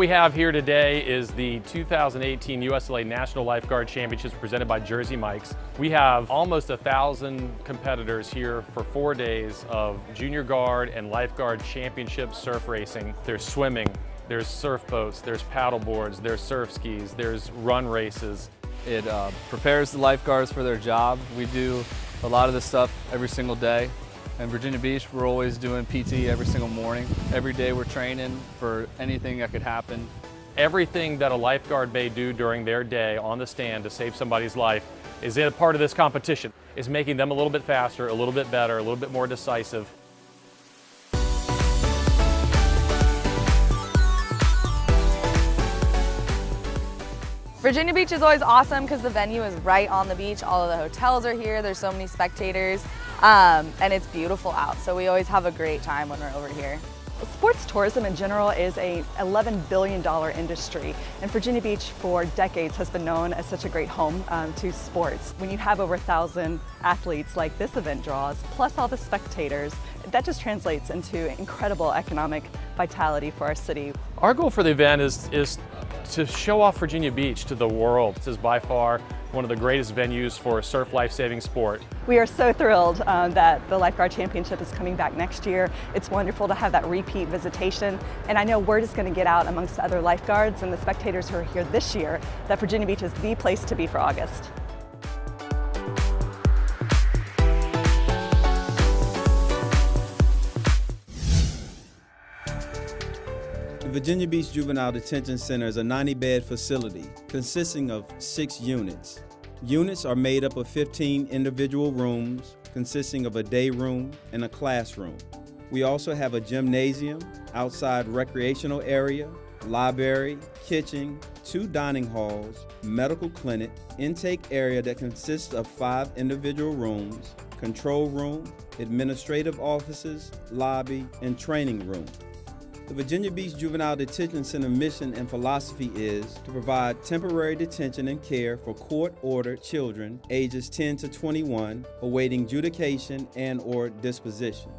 we have here today is the 2018 USLA National Lifeguard Championships presented by Jersey Mike's. We have almost 1,000 competitors here for 4 days of junior guard and lifeguard championship surf racing. There's swimming, there's surf boats, there's paddle boards, there's surf skis, there's run races. It prepares the lifeguards for their job. We do a lot of this stuff every single day. In Virginia Beach, we're always doing PT every single morning. Every day we're training for anything that could happen. Everything that a lifeguard may do during their day on the stand to save somebody's life is a part of this competition. It's making them a little bit faster, a little bit better, a little bit more decisive. Virginia Beach is always awesome because the venue is right on the beach. All of the hotels are here. There's so many spectators, and it's beautiful out. So we always have a great time when we're over here. Sports tourism in general is an $11 billion industry, and Virginia Beach for decades has been known as such a great home to sports. When you have over 1,000 athletes like this event draws, plus all the spectators, that just translates into incredible economic vitality for our city. Our goal for the event is to show off Virginia Beach to the world. This is by far one of the greatest venues for surf life-saving sport. We are so thrilled that the Lifeguard Championship is coming back next year. It's wonderful to have that repeat visitation, and I know word is going to get out amongst other lifeguards and the spectators who are here this year that Virginia Beach is the place to be for August. The Virginia Beach Juvenile Detention Center is a 90-bed facility consisting of 6 units. Units are made up of 15 individual rooms consisting of a day room and a classroom. We also have a gymnasium, outside recreational area, library, kitchen, 2 dining halls, medical clinic, intake area that consists of 5 individual rooms, control room, administrative offices, lobby, and training room. The Virginia Beach Juvenile Detention Center mission and philosophy is to provide temporary detention and care for court-ordered children ages 10 to 21 awaiting adjudication and/or disposition.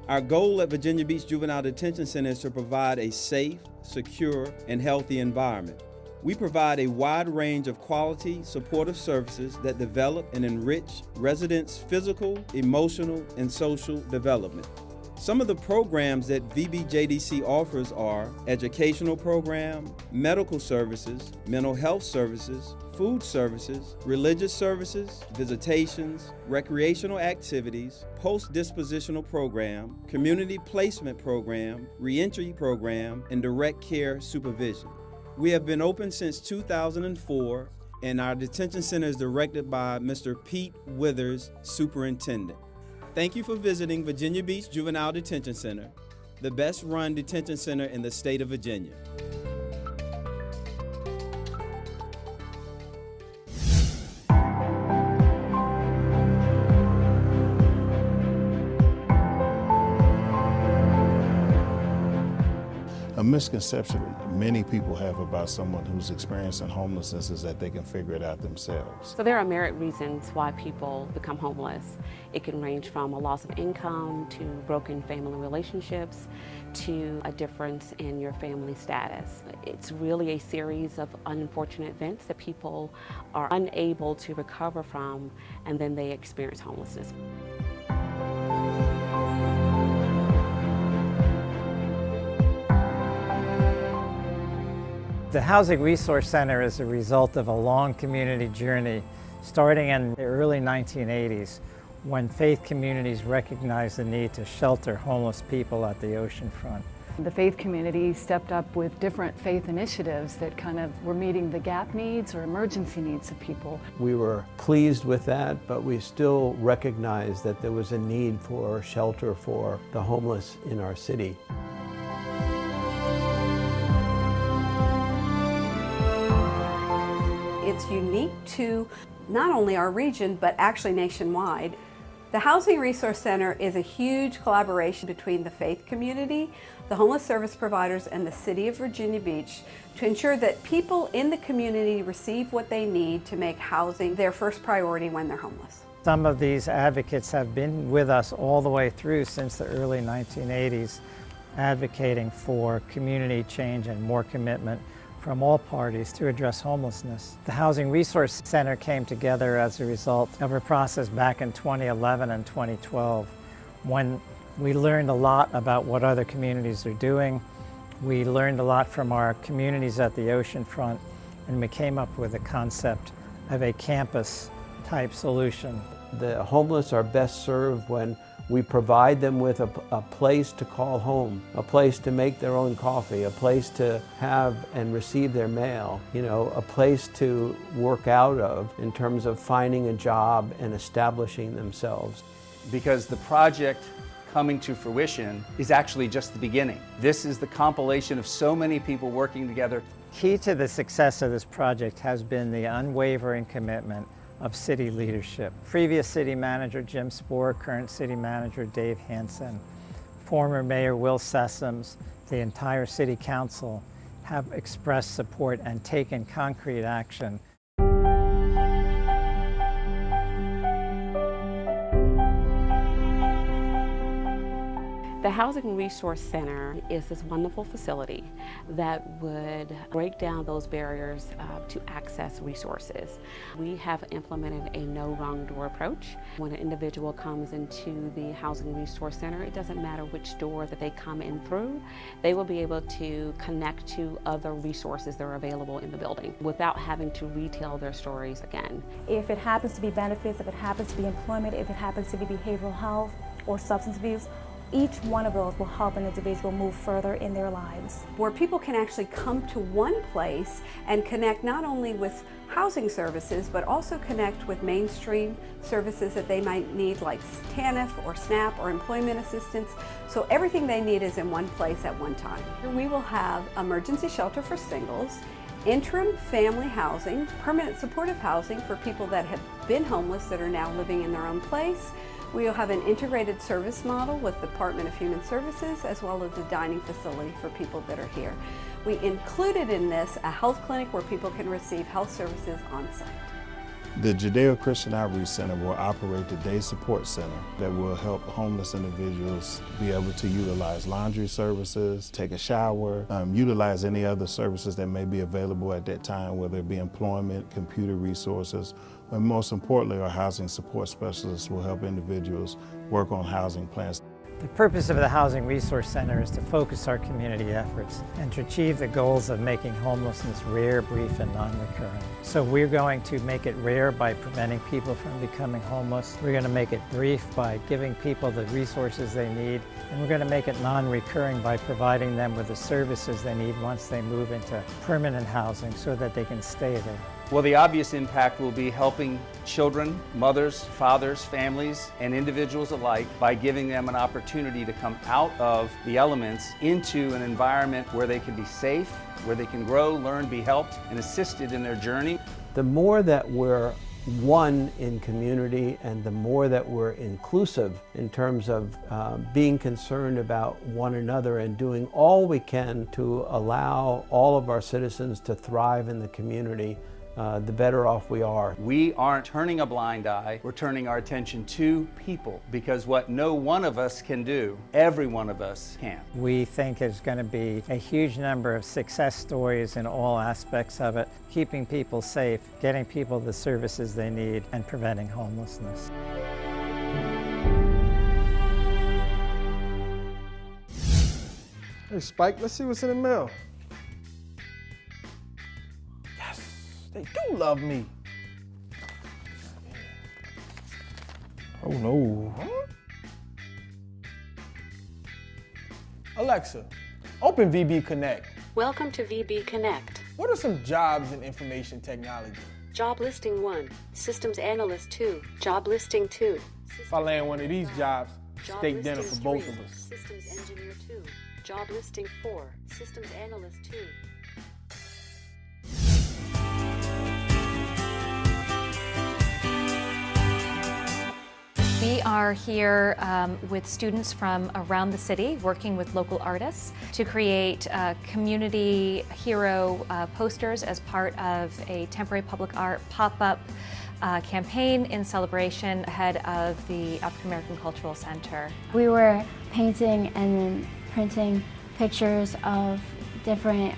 Our goal at Virginia Beach Juvenile Detention Center is to provide a safe, secure, and healthy environment. We provide a wide range of quality, supportive services that develop and enrich residents' physical, emotional, and social development. Some of the programs that VBJDC offers are educational program, medical services, mental health services, food services, religious services, visitations, recreational activities, post-dispositional program, community placement program, reentry program, and direct care supervision. We have been open since 2004, and our detention center is directed by Mr. Pete Withers, Superintendent. Thank you for visiting Virginia Beach Juvenile Detention Center, the best run detention center in the state of Virginia. A misconception many people have about someone who's experiencing homelessness is that they can figure it out themselves. So there are merit reasons why people become homeless. It can range from a loss of income to broken family relationships to a difference in your family status. It's really a series of unfortunate events that people are unable to recover from, and then they experience homelessness. The Housing Resource Center is a result of a long community journey starting in the early 1980s when faith communities recognized the need to shelter homeless people at the oceanfront. The faith community stepped up with different faith initiatives that kind of were meeting the gap needs or emergency needs of people. We were pleased with that, but we still recognized that there was a need for shelter for the homeless in our city. It's unique to not only our region, but actually nationwide. The Housing Resource Center is a huge collaboration between the faith community, the homeless service providers, and the City of Virginia Beach to ensure that people in the community receive what they need to make housing their first priority when they're homeless. Some of these advocates have been with us all the way through since the early 1980s. advocating for community change and more commitment from all parties to address homelessness. The Housing Resource Center came together as a result of a process back in 2011 and 2012 when we learned a lot about what other communities are doing. We learned a lot from our communities at the oceanfront, and we came up with a concept of a campus-type solution. The homeless are best served when we provide them with a place to call home, a place to make their own coffee, a place to have and receive their mail, a place to work out of in terms of finding a job and establishing themselves. Because the project coming to fruition is actually just the beginning. This is the compilation of so many people working together. Key to the success of this project has been the unwavering commitment of city leadership. Previous city manager Jim Spohr, current city manager Dave Hansen, former mayor Will Sessoms, the entire city council have expressed support and taken concrete action. The Housing Resource Center is this wonderful facility that would break down those barriers to access resources. We have implemented a no wrong door approach. When an individual comes into the Housing Resource Center, it doesn't matter which door that they come in through, they will be able to connect to other resources that are available in the building without having to retell their stories again. If it happens to be benefits, if it happens to be employment, if it happens to be behavioral health or substance abuse, each one of those will help an individual move further in their lives. Where people can actually come to one place and connect not only with housing services, but also connect with mainstream services that they might need, like TANF or SNAP or employment assistance. So everything they need is in one place at one time. We will have emergency shelter for singles, interim family housing, permanent supportive housing for people that have been homeless that are now living in their own place. We will have an integrated service model with the Department of Human Services, as well as a dining facility for people that are here. We included in this a health clinic where people can receive health services on site. The Judeo-Christian Outreach Center will operate the day support center that will help homeless individuals be able to utilize laundry services, take a shower, utilize any other services that may be available at that time, whether it be employment, computer resources, and most importantly, our housing support specialists will help individuals work on housing plans. The purpose of the Housing Resource Center is to focus our community efforts and to achieve the goals of making homelessness rare, brief, and non-recurring. So we're going to make it rare by preventing people from becoming homeless. We're going to make it brief by giving people the resources they need. And we're going to make it non-recurring by providing them with the services they need once they move into permanent housing so that they can stay there. Well, the obvious impact will be helping children, mothers, fathers, families, and individuals alike by giving them an opportunity to come out of the elements into an environment where they can be safe, where they can grow, learn, be helped, and assisted in their journey. The more that we're one in community and the more that we're inclusive in terms of being concerned about one another and doing all we can to allow all of our citizens to thrive in the community, the better off we are. We aren't turning a blind eye, we're turning our attention to people, because what no one of us can do, every one of us can. We think there's going to be a huge number of success stories in all aspects of it, keeping people safe, getting people the services they need, and preventing homelessness. Hey Spike, let's see what's in the mail. They do love me. Oh no. Huh? Alexa, open VB Connect. Welcome to VB Connect. What are some jobs in information technology? Job listing 1, systems analyst 2, job listing 2. If I land one of these jobs, Job steak dinner listing for both 3, of us. Systems engineer 2, job listing 4, systems analyst 2. We are here with students from around the city working with local artists to create community hero posters as part of a temporary public art pop-up campaign in celebration ahead of the African American Cultural Center. We were painting and then printing pictures of different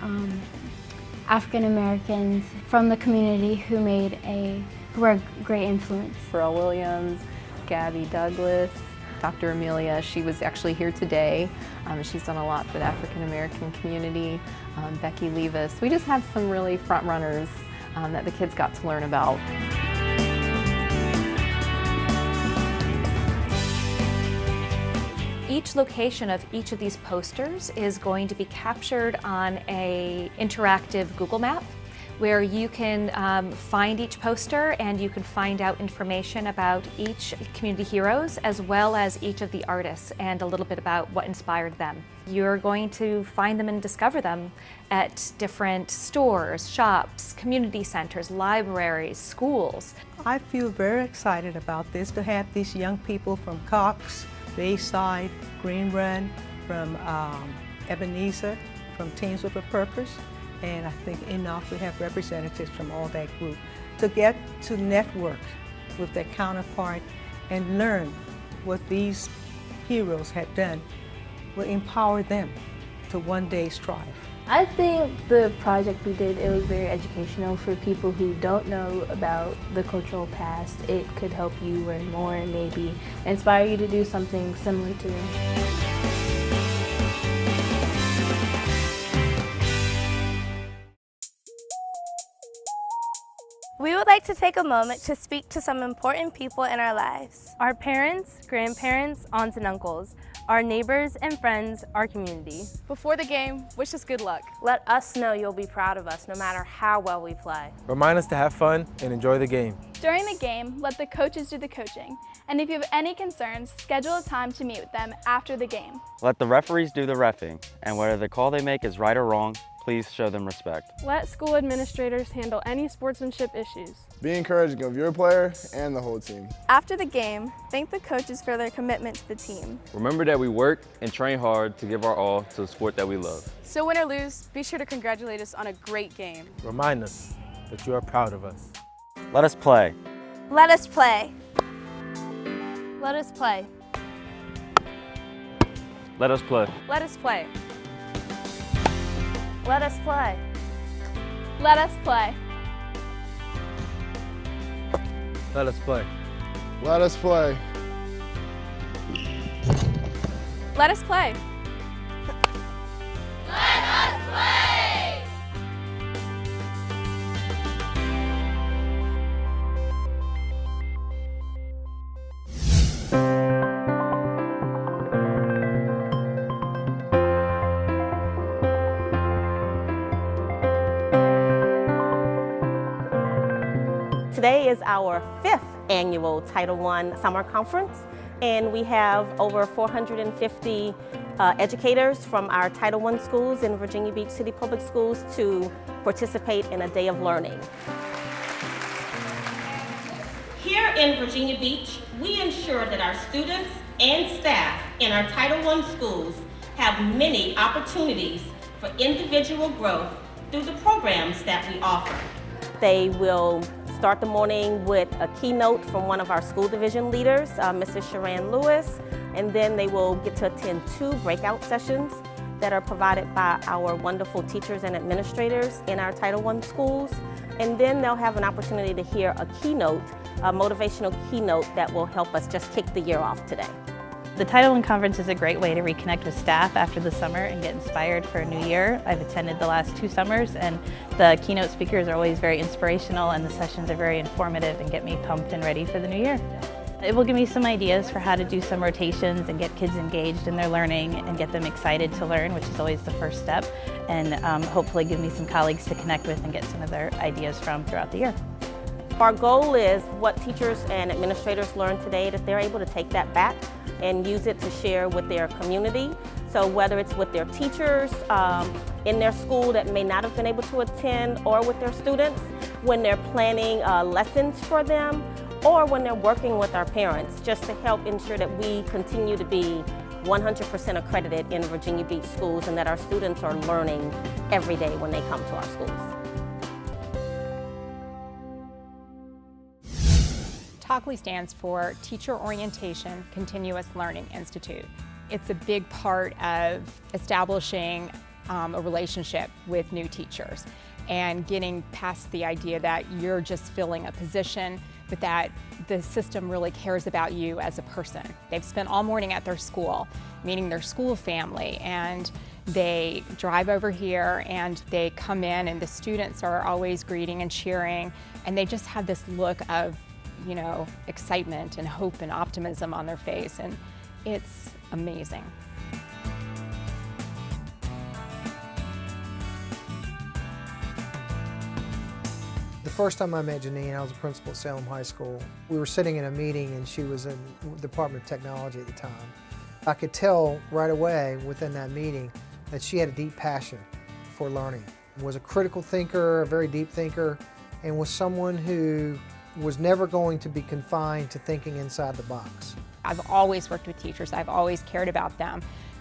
African Americans from the community who were a great influence. Pharrell Williams, Gabby Douglas, Dr. Amelia, she was actually here today. She's done a lot for the African American community. Becky Levis. We just had some really front runners that the kids got to learn about. Each location of each of these posters is going to be captured on an interactive Google map where you can find each poster and you can find out information about each community heroes as well as each of the artists and a little bit about what inspired them. You're going to find them and discover them at different stores, shops, community centers, libraries, schools. I feel very excited about this, to have these young people from Cox, Bayside, Green Run, from Ebenezer, from Teens with a Purpose, and I think enough we have representatives from all that group to get to network with their counterpart and learn what these heroes have done will empower them to one day strive. I think the project we did, it was very educational for people who don't know about the cultural past. It could help you learn more and maybe inspire you to do something similar to them. We would like to take a moment to speak to some important people in our lives. Our parents, grandparents, aunts and uncles, our neighbors and friends, our community. Before the game, wish us good luck. Let us know you'll be proud of us no matter how well we play. Remind us to have fun and enjoy the game. During the game, let the coaches do the coaching. And if you have any concerns, schedule a time to meet with them after the game. Let the referees do the reffing, and whether the call they make is right or wrong, please show them respect. Let school administrators handle any sportsmanship issues. Be encouraging of your player and the whole team. After the game, thank the coaches for their commitment to the team. Remember that we work and train hard to give our all to the sport that we love. So win or lose, be sure to congratulate us on a great game. Remind us that you are proud of us. Let us play. Let us play. Let us play. Let us play. Let us play. Let us play. Let us play. Let us play. Let us play. Let us play. Let us play! Today is our 5th annual Title I Summer Conference, and we have over 450 educators from our Title I schools in Virginia Beach City Public Schools to participate in a day of learning. Here in Virginia Beach, we ensure that our students and staff in our Title I schools have many opportunities for individual growth through the programs that we offer. They will start the morning with a keynote from one of our school division leaders, Mrs. Sharon Lewis, and then they will get to attend 2 breakout sessions that are provided by our wonderful teachers and administrators in our Title I schools. And then they'll have an opportunity to hear a keynote, a motivational keynote that will help us just kick the year off today. The Title I Conference is a great way to reconnect with staff after the summer and get inspired for a new year. I've attended the last 2 summers, and the keynote speakers are always very inspirational, and the sessions are very informative and get me pumped and ready for the new year. It will give me some ideas for how to do some rotations and get kids engaged in their learning and get them excited to learn, which is always the first step, and hopefully give me some colleagues to connect with and get some of their ideas from throughout the year. Our goal is what teachers and administrators learn today, that they're able to take that back and use it to share with their community. So whether it's with their teachers in their school that may not have been able to attend, or with their students when they're planning lessons for them, or when they're working with our parents, just to help ensure that we continue to be 100% accredited in Virginia Beach schools and that our students are learning every day when they come to our schools. TOCLI stands for Teacher Orientation Continuous Learning Institute. It's a big part of establishing a relationship with new teachers and getting past the idea that you're just filling a position, but that the system really cares about you as a person. They've spent all morning at their school, meeting their school family, and they drive over here and they come in and the students are always greeting and cheering, and they just have this look of, you know, excitement and hope and optimism on their face, and it's amazing. The first time I met Janene, I was a principal at Salem High School. We were sitting in a meeting and she was in the Department of Technology at the time. I could tell right away within that meeting that she had a deep passion for learning, was a critical thinker, a very deep thinker, and was someone who was never going to be confined to thinking inside the box. I've always worked with teachers, I've always cared about them.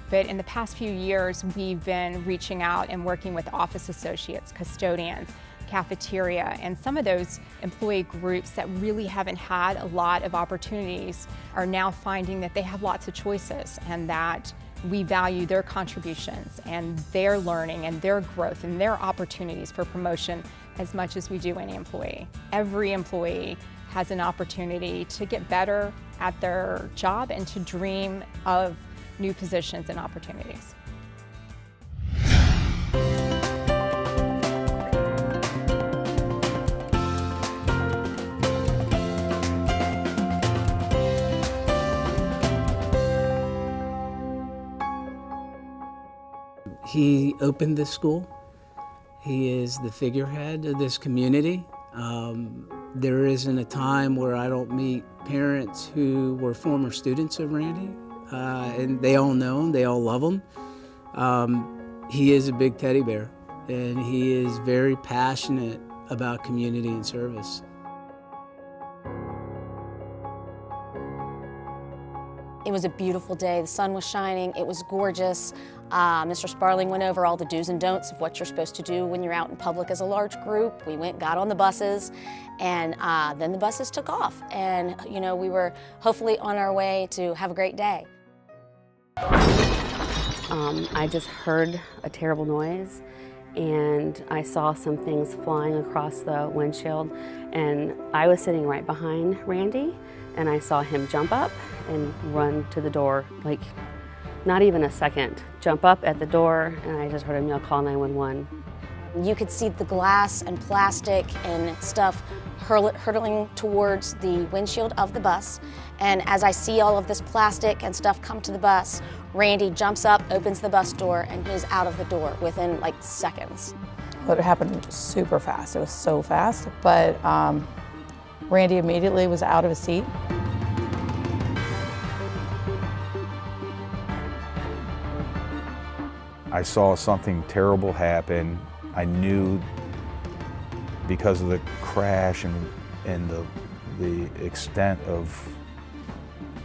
But in the past few years, we've been reaching out and working with office associates, custodians, cafeteria, and some of those employee groups that really haven't had a lot of opportunities are now finding that they have lots of choices and that we value their contributions and their learning and their growth and their opportunities for promotion as much as we do any employee. Every employee has an opportunity to get better at their job and to dream of new positions and opportunities. He opened this school. He is the figurehead of this community. There isn't a time where I don't meet parents who were former students of Randy, and they all know him, they all love him. He is a big teddy bear, and he is very passionate about community and service. It was a beautiful day. The sun was shining. It was gorgeous. Mr. Sparling went over all the do's and don'ts of what you're supposed to do when you're out in public as a large group. We went, got on the buses, and then the buses took off. And, you know, we were hopefully on our way to have a great day. I just heard a terrible noise, and I saw some things flying across the windshield, and I was sitting right behind Randy, and I saw him jump up and run to the door, like not even a second. Jump up at the door, and I just heard him yell, "Call 911." You could see the glass and plastic and stuff hurtling towards the windshield of the bus. And as I see all of this plastic and stuff come to the bus, Randy jumps up, opens the bus door, and he's out of the door within like seconds. It happened super fast. It was so fast, but Randy immediately was out of his seat. I saw something terrible happen. I knew because of the crash and the extent of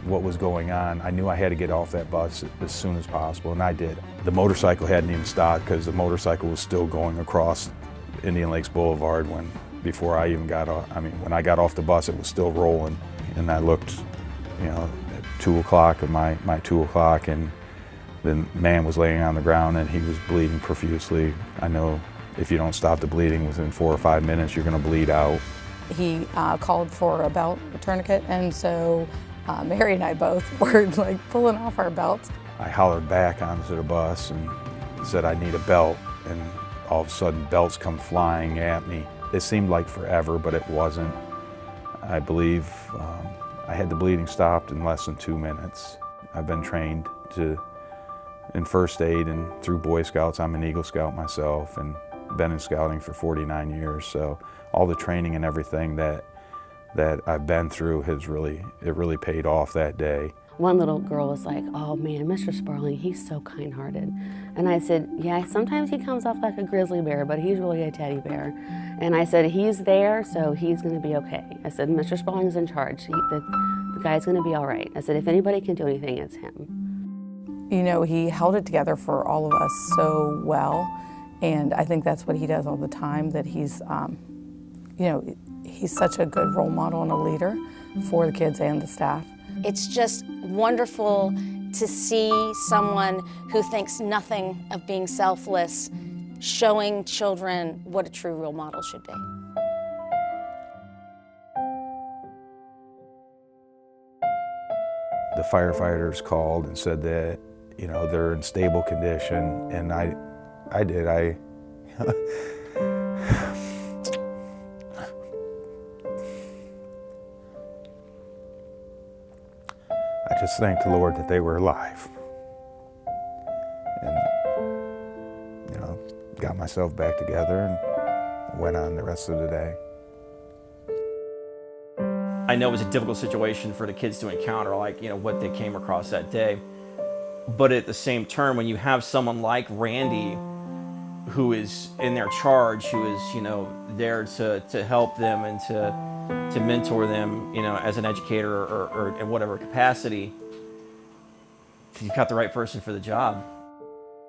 what was going on, I knew I had to get off that bus as soon as possible, and I did. The motorcycle hadn't even stopped because the motorcycle was still going across Indian Lakes Boulevard before I even got off. I mean, when I got off the bus, it was still rolling, and I looked, you know, at 2 o'clock, my 2 o'clock, and the man was laying on the ground and he was bleeding profusely. I know if you don't stop the bleeding within 4 or 5 minutes, you're gonna bleed out. He called for a belt, a tourniquet, and so Mary and I both were like pulling off our belts. I hollered back onto the bus and said, "I need a belt," and all of a sudden belts come flying at me. It seemed like forever, but it wasn't. I believe I had the bleeding stopped in less than 2 minutes. I've been trained in first aid and through Boy Scouts. I'm an Eagle Scout myself and been in scouting for 49 years. So all the training and everything that I've been through it really paid off that day. One little girl was like, "Oh man, Mr. Sparling, he's so kind-hearted." And I said, "Yeah, sometimes he comes off like a grizzly bear, but he's really a teddy bear." And I said, "He's there, so he's gonna be okay." I said, "Mr. Sparling's in charge. The guy's gonna be all right." I said, "If anybody can do anything, it's him." You know, he held it together for all of us so well, and I think that's what he does all the time, that he's, you know, he's such a good role model and a leader for the kids and the staff. It's just wonderful to see someone who thinks nothing of being selfless, showing children what a true role model should be. The firefighters called and said that, you know, they're in stable condition, and I just thanked the Lord that they were alive. And, you know, got myself back together and went on the rest of the day. I know it was a difficult situation for the kids to encounter, like, you know, what they came across that day. But at the same turn, when you have someone like Randy, who is in their charge, who is, you know, there to help them and to mentor them, you know, as an educator or in whatever capacity, you've got the right person for the job.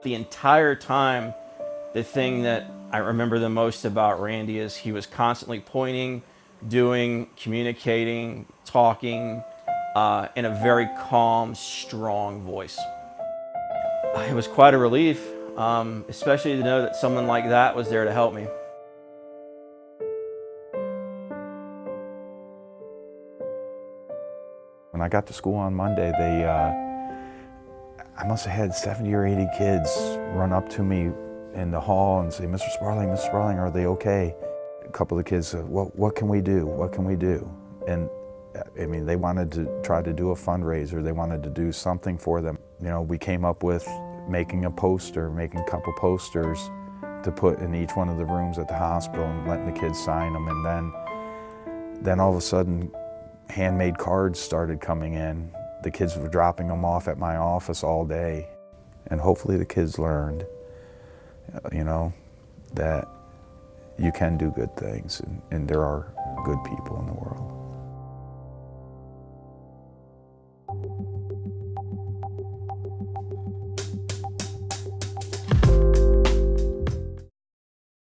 The entire time, the thing that I remember the most about Randy is he was constantly pointing, doing, communicating, talking in a very calm, strong voice. It was quite a relief, especially to know that someone like that was there to help me. When I got to school on Monday, I must have had 70 or 80 kids run up to me in the hall and say, Mr. Sparling, are they okay? A couple of the kids said, well, what can we do? What can we do? And I mean, they wanted to try to do a fundraiser. They wanted to do something for them. You know, we came up with making a couple posters to put in each one of the rooms at the hospital and letting the kids sign them. And then all of a sudden, handmade cards started coming in. The kids were dropping them off at my office all day. And hopefully the kids learned, you know, that you can do good things and there are good people in the world.